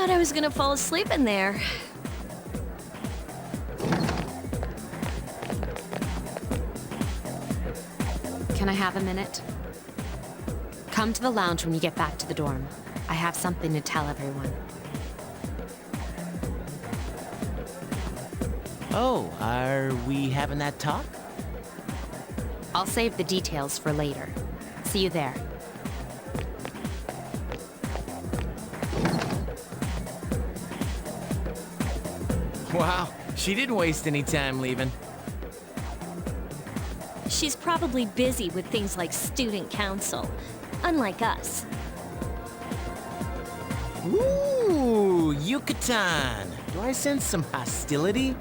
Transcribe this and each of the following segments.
thought I was gonna fall asleep in there. Can I have a minute? Come to the lounge when you get back to the dorm. I have something to tell everyone. Oh, are we having that talk? I'll save the details for later. See you there. Wow, she didn't waste any time leaving. She's probably busy with things like student council, unlike us. Ooh, Yucatan. Do I sense some hostility?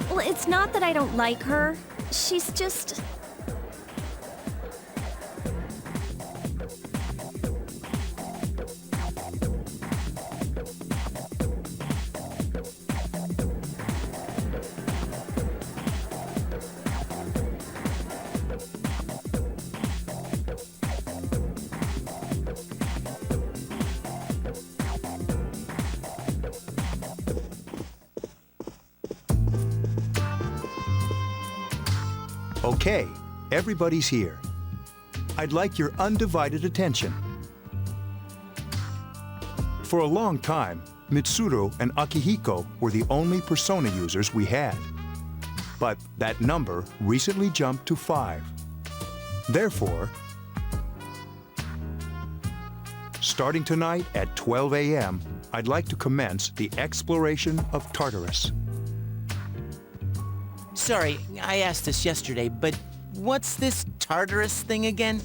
Well, it's not that I don't like her. She's just... Okay, everybody's here. I'd like your undivided attention. For a long time, Mitsuru and Akihiko were the only Persona users we had. But that number recently jumped to 5. Therefore, starting tonight at 12 a.m., I'd like to commence the exploration of Tartarus. Sorry, I asked this yesterday, but what's this Tartarus thing again?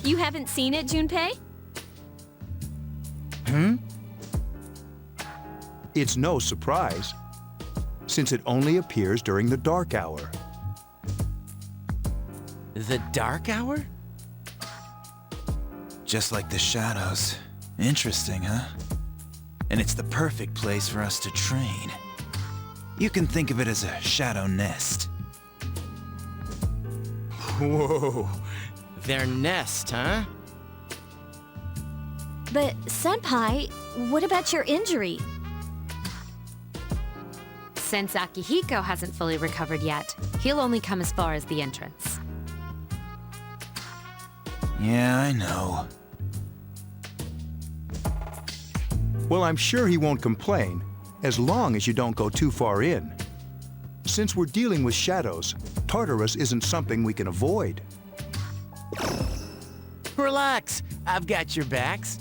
You haven't seen it, Junpei? It's no surprise, since it only appears during the dark hour. The Dark Hour? Just like the shadows. Interesting, huh? And it's the perfect place for us to train. You can think of it as a shadow nest. Whoa, their nest, huh? But, Senpai, what about your injury? Since Akihiko hasn't fully recovered yet, he'll only come as far as the entrance. Yeah, I know. Well, I'm sure he won't complain, as long as you don't go too far in. Since we're dealing with shadows, Tartarus isn't something we can avoid. Relax, I've got your backs.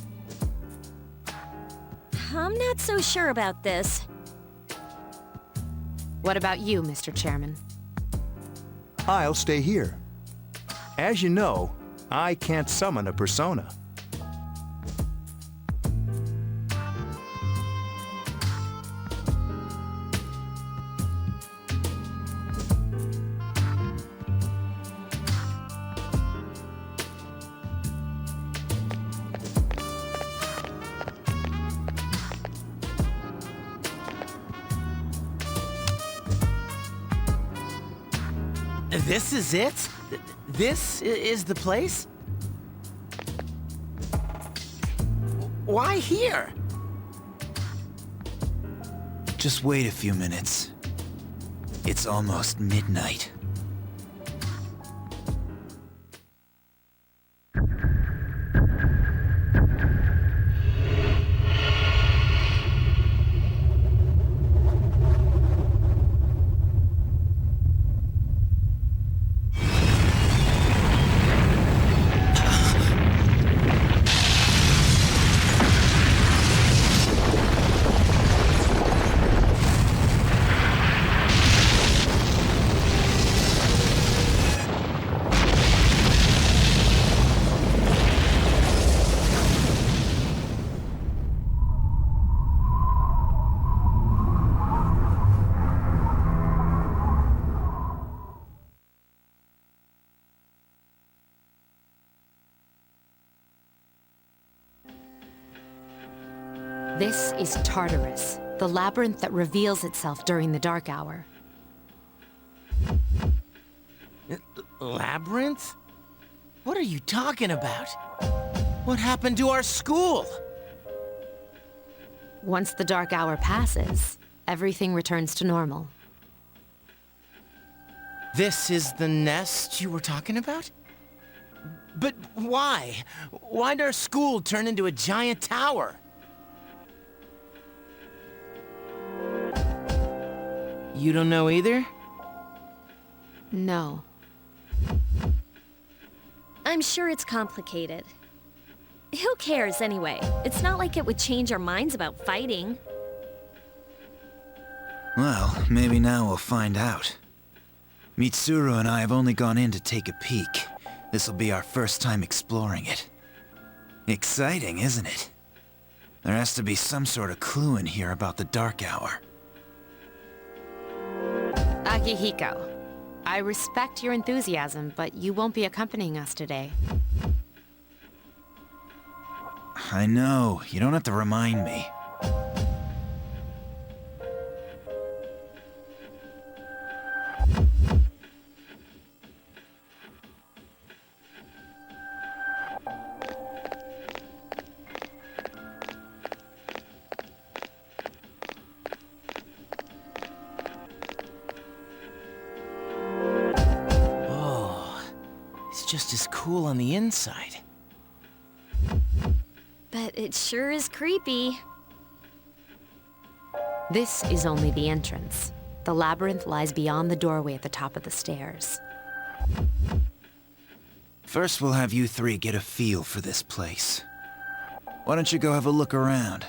I'm not so sure about this. What about you, Mr. Chairman? I'll stay here. As you know, I can't summon a persona. This is it? This is the place? Why here? Just wait a few minutes. It's almost midnight. This is Tartarus, the labyrinth that reveals itself during the dark hour. Labyrinth? What are you talking about? What happened to our school? Once the dark hour passes, everything returns to normal. This is the nest you were talking about? But why? Why'd our school turn into a giant tower? You don't know either? No. I'm sure it's complicated. Who cares anyway? It's not like it would change our minds about fighting. Well, maybe now we'll find out. Mitsuru and I have only gone in to take a peek. This'll be our first time exploring it. Exciting, isn't it? There has to be some sort of clue in here about the Dark Hour. Akihiko, I respect your enthusiasm, but you won't be accompanying us today. I know, you don't have to remind me. It's just as cool on the inside. But it sure is creepy. This is only the entrance. The labyrinth lies beyond the doorway at the top of the stairs. First, we'll have you three get a feel for this place. Why don't you go have a look around?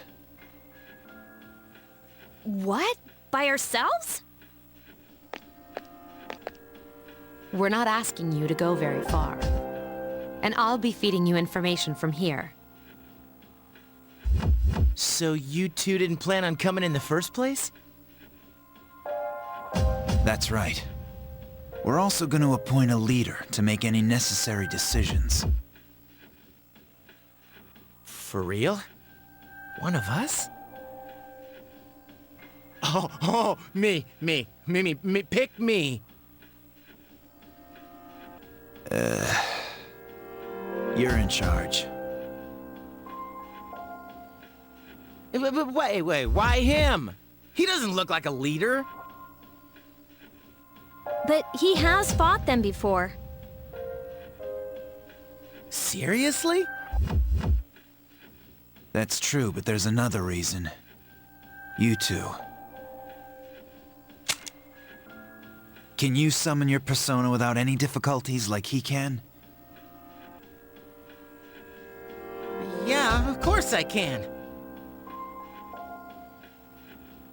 What? By ourselves? We're not asking you to go very far. And I'll be feeding you information from here. So you two didn't plan on coming in the first place? That's right. We're also going to appoint a leader to make any necessary decisions. For real? One of us? Oh, me, pick me. You're in charge. But wait, why him? He doesn't look like a leader. But he has fought them before. Seriously? That's true, but there's another reason. You two. Can you summon your persona without any difficulties like he can? Yeah, of course I can.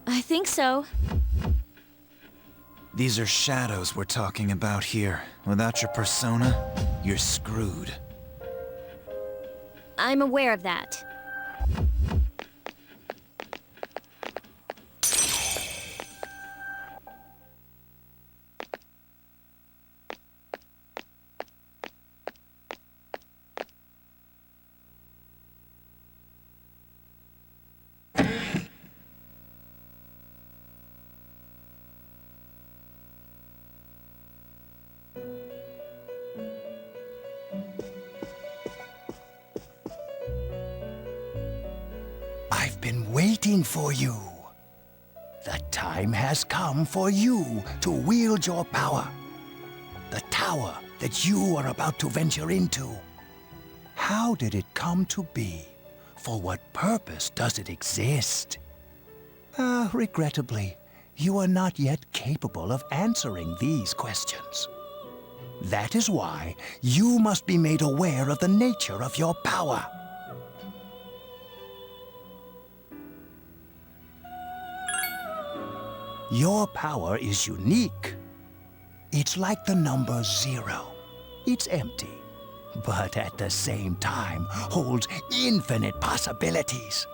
I think so. These are shadows we're talking about here. Without your persona, you're screwed. I'm aware of that. I've been waiting for you. The time has come for you to wield your power. The tower that you are about to venture into. How did it come to be? For what purpose does it exist? Regrettably, you are not yet capable of answering these questions. That is why you must be made aware of the nature of your power. Your power is unique. It's like the number 0. It's empty, but at the same time holds infinite possibilities.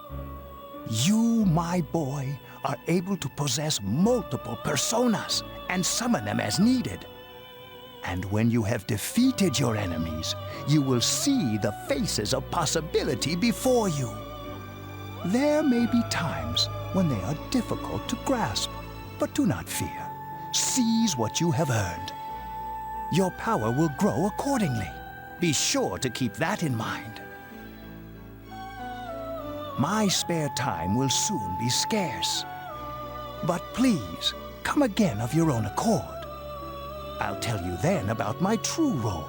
You, my boy, are able to possess multiple personas and summon them as needed. And when you have defeated your enemies, you will see the faces of possibility before you. There may be times when they are difficult to grasp, but do not fear. Seize what you have earned. Your power will grow accordingly. Be sure to keep that in mind. My spare time will soon be scarce. But please, come again of your own accord. I'll tell you then about my true role,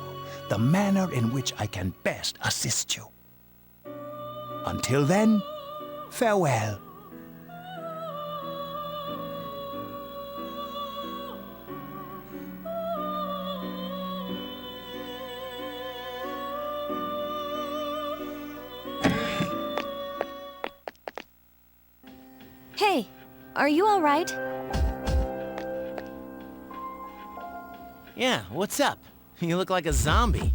the manner in which I can best assist you. Until then, farewell. Hey, are you all right? Yeah, what's up? You look like a zombie.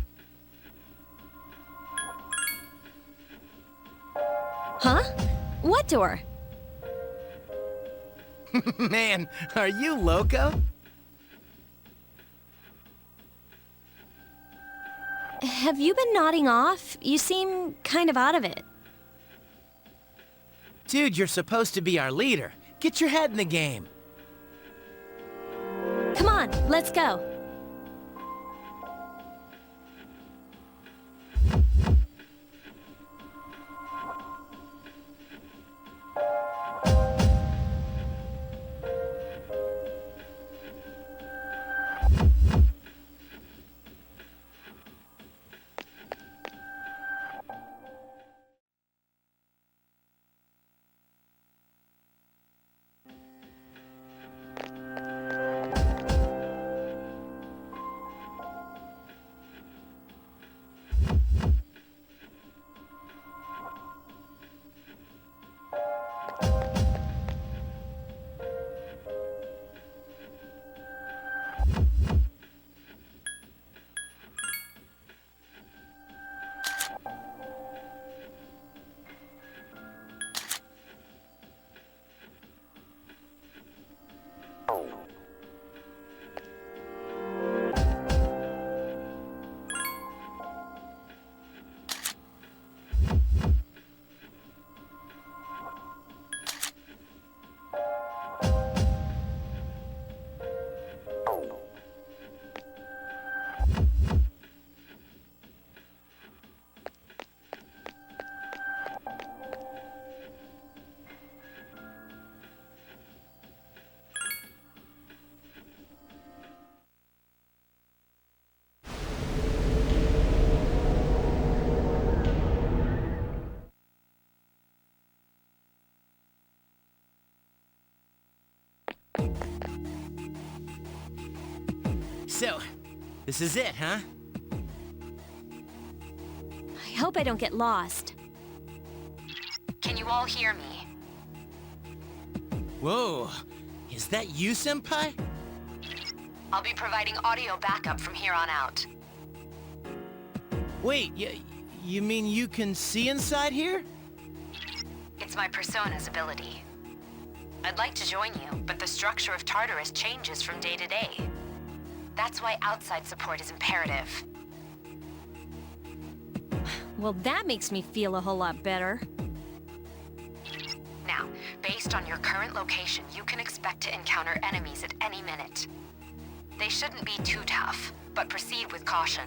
Huh? What door? Man, are you loco? Have you been nodding off? You seem kind of out of it. Dude, you're supposed to be our leader. Get your head in the game. Come on, let's go. So, this is it, huh? I hope I don't get lost. Can you all hear me? Whoa, is that you, Senpai? I'll be providing audio backup from here on out. Wait, you mean you can see inside here? It's my persona's ability. I'd like to join you, but the structure of Tartarus changes from day to day. That's why outside support is imperative. Well, that makes me feel a whole lot better. Now, based on your current location, you can expect to encounter enemies at any minute. They shouldn't be too tough, but proceed with caution.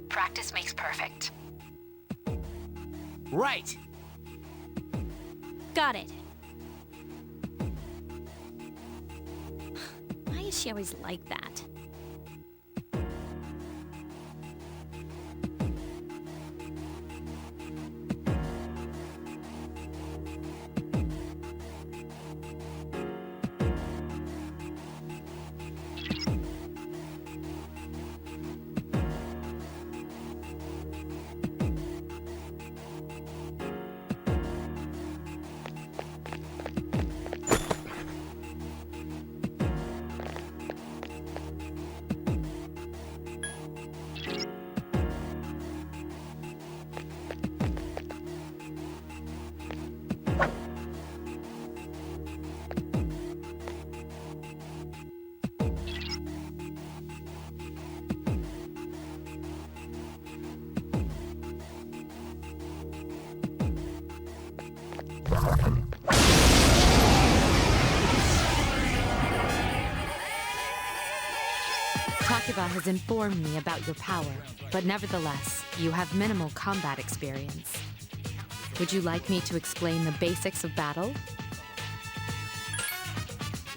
Practice makes perfect. Right. Got it. Why is she always like that? Takuba has informed me about your power, but nevertheless, you have minimal combat experience. Would you like me to explain the basics of battle?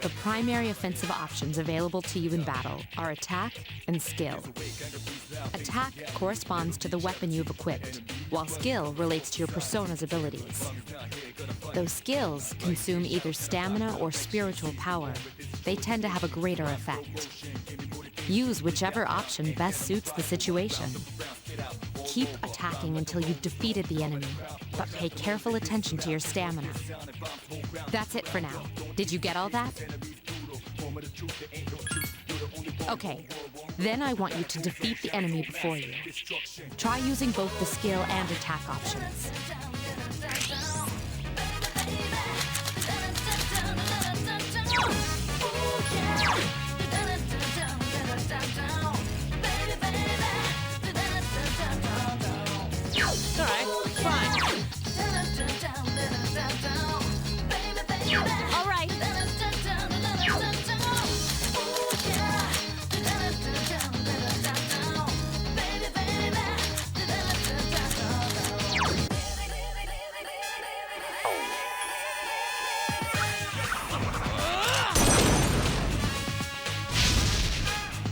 The primary offensive options available to you in battle are attack and skill. Attack corresponds to the weapon you've equipped, while skill relates to your persona's abilities. Though skills consume either stamina or spiritual power, they tend to have a greater effect. Use whichever option best suits the situation. Keep attacking until you've defeated the enemy, but pay careful attention to your stamina. That's it for now. Did you get all that? Okay, then I want you to defeat the enemy before you. Try using both the skill and attack options. All right, fine. All right.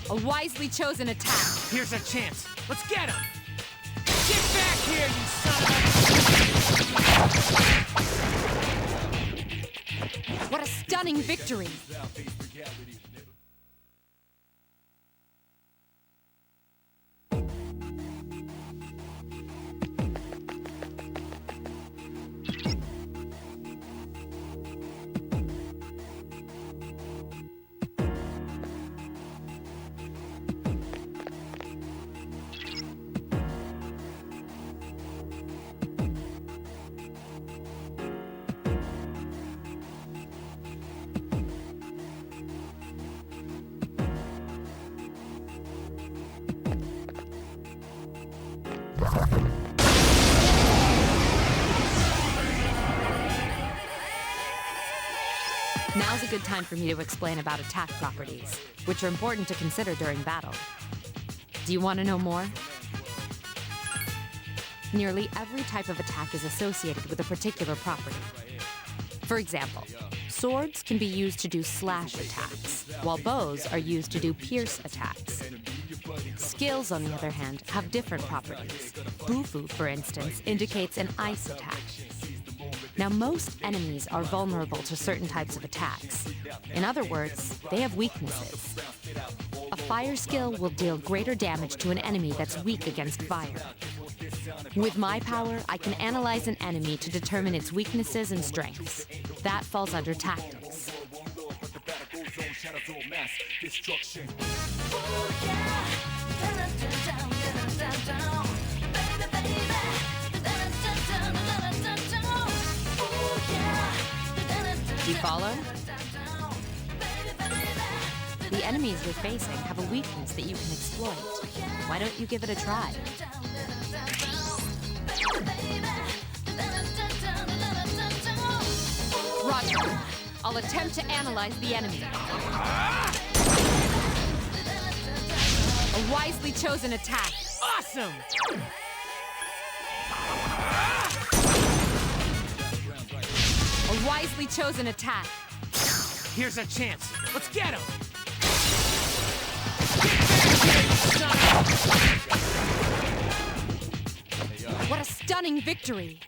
A wisely chosen attack. Here's a chance. Let's get him! Get back here, you son of What a stunning victory! Now's a good time for me to explain about attack properties, which are important to consider during battle. Do you want to know more? Nearly every type of attack is associated with a particular property. For example, swords can be used to do slash attacks, while bows are used to do pierce attacks. Skills, on the other hand, have different properties. Bufu, for instance, indicates an ice attack. Now, most enemies are vulnerable to certain types of attacks. In other words, they have weaknesses. A fire skill will deal greater damage to an enemy that's weak against fire. With my power, I can analyze an enemy to determine its weaknesses and strengths. That falls under tactics. Do you follow? The enemies you're facing have a weakness that you can exploit. Why don't you give it a try? Roger. I'll attempt to analyze the enemy. A wisely chosen attack. Awesome! A wisely chosen attack. Here's a chance. Let's get him! What a stunning victory!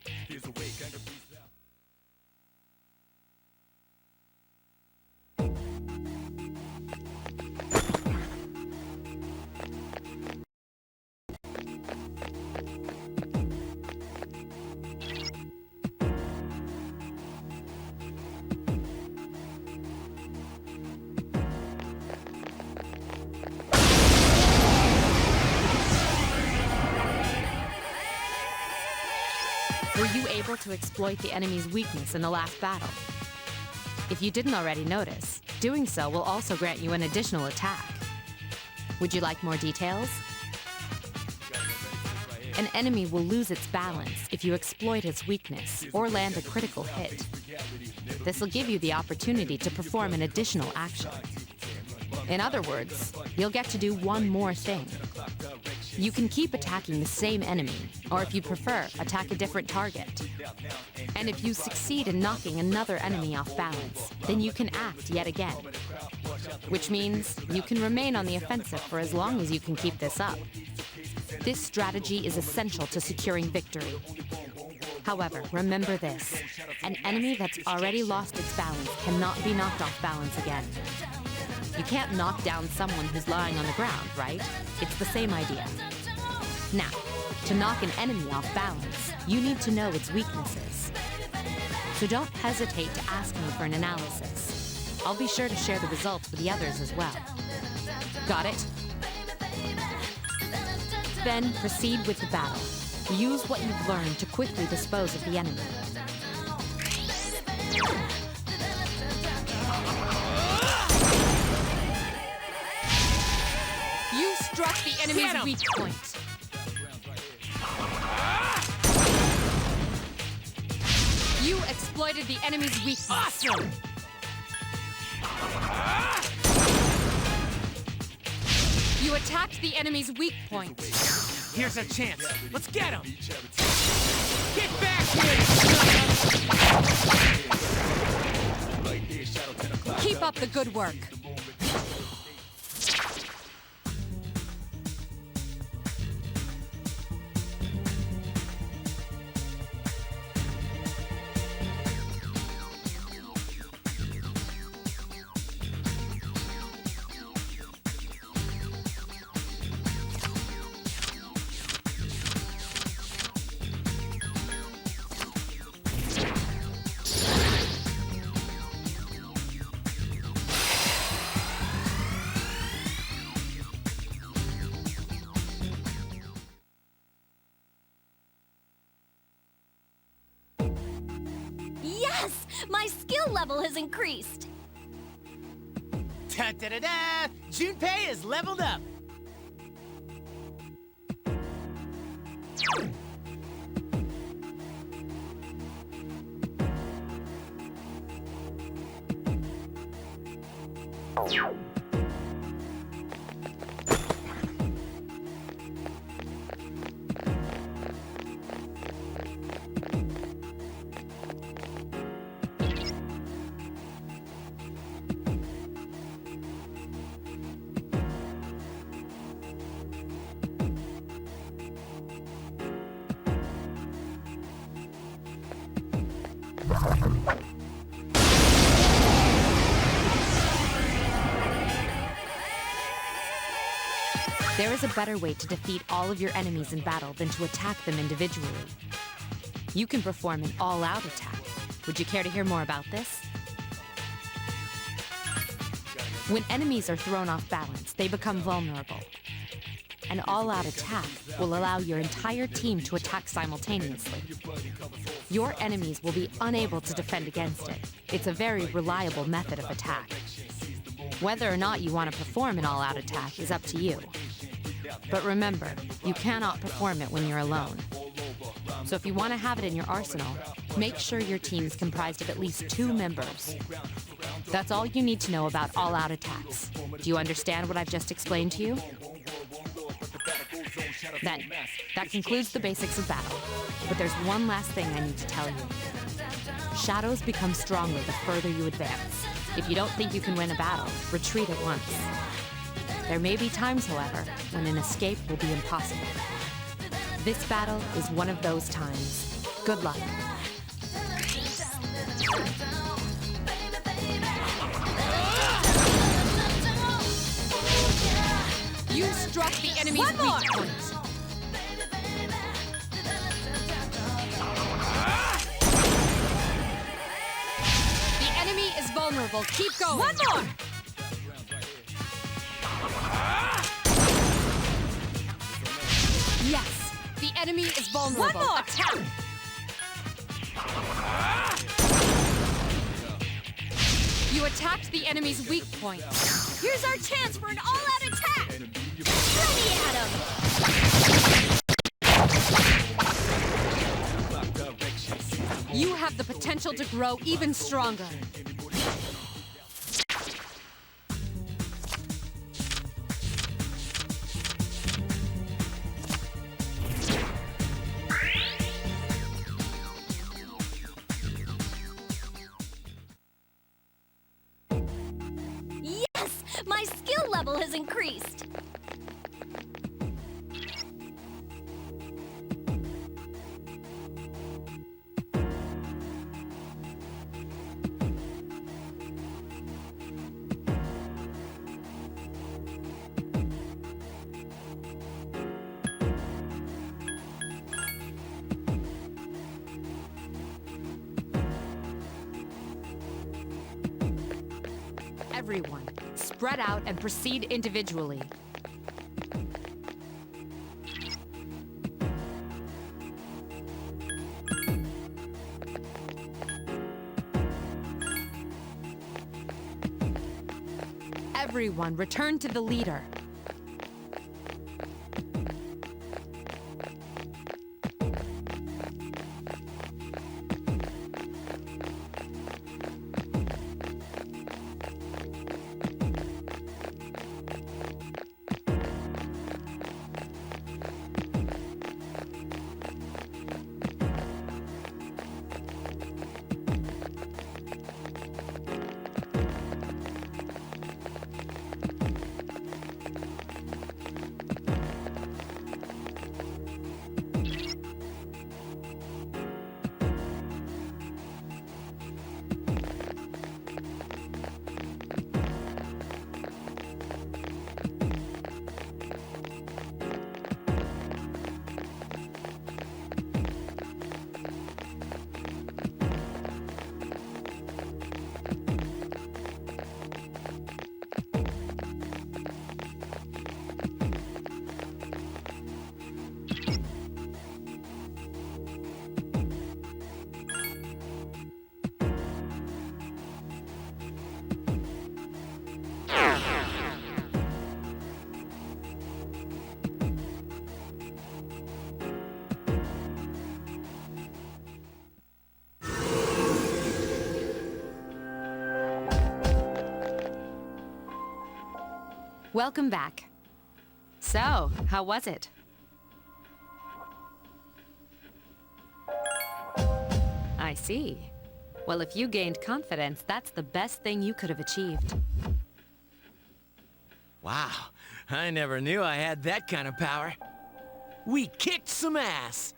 Were you able to exploit the enemy's weakness in the last battle? If you didn't already notice, doing so will also grant you an additional attack. Would you like more details? An enemy will lose its balance if you exploit its weakness or land a critical hit. This will give you the opportunity to perform an additional action. In other words, you'll get to do one more thing. You can keep attacking the same enemy, or if you prefer, attack a different target. And if you succeed in knocking another enemy off balance, then you can act yet again. Which means you can remain on the offensive for as long as you can keep this up. This strategy is essential to securing victory. However, remember this. An enemy that's already lost its balance cannot be knocked off balance again. You can't knock down someone who's lying on the ground, right? It's the same idea. Now, to knock an enemy off balance, you need to know its weaknesses. So don't hesitate to ask me for an analysis. I'll be sure to share the results with the others as well. Got it? Then proceed with the battle. Use what you've learned to quickly dispose of the enemy. You struck the enemy's weak point. You exploited the enemy's weakness. Awesome! You attacked the enemy's weak point. Here's a chance. Let's get him! Get back here! Keep up the good work. Yes! My skill level has increased! Da-da-da-da! Junpei is leveled up! There is a better way to defeat all of your enemies in battle than to attack them individually. You can perform an all-out attack. Would you care to hear more about this? When enemies are thrown off balance, they become vulnerable. An all-out attack will allow your entire team to attack simultaneously. Your enemies will be unable to defend against it. It's a very reliable method of attack. Whether or not you want to perform an all-out attack is up to you. But remember, you cannot perform it when you're alone. So if you want to have it in your arsenal, make sure your team is comprised of at least 2 members. That's all you need to know about all-out attacks. Do you understand what I've just explained to you? Then, that concludes the basics of battle. But there's one last thing I need to tell you. Shadows become stronger the further you advance. If you don't think you can win a battle, retreat at once. There may be times, however, when an escape will be impossible. This battle is one of those times. Good luck. You struck the enemy's weak point. The enemy is vulnerable. Keep going. One more! Yes, the enemy is vulnerable. One more! Attack! You attacked the enemy's weak point. Here's our chance for an all-out attack! Ready at him! You have the potential to grow even stronger. level has increased. Everyone, spread out and proceed individually. Everyone, return to the leader. Welcome back. So, how was it? I see. Well, if you gained confidence, that's the best thing you could have achieved. Wow, I never knew I had that kind of power. We kicked some ass.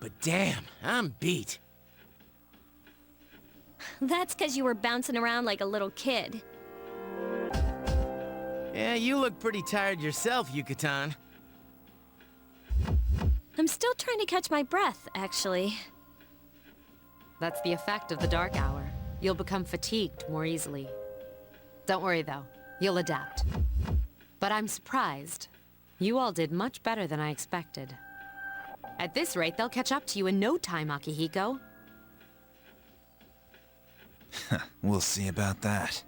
But damn, I'm beat. That's because you were bouncing around like a little kid. Yeah, you look pretty tired yourself, Yucatan. I'm still trying to catch my breath, actually. That's the effect of the dark hour. You'll become fatigued more easily. Don't worry, though. You'll adapt. But I'm surprised. You all did much better than I expected. At this rate, they'll catch up to you in no time, Akihiko. We'll see about that.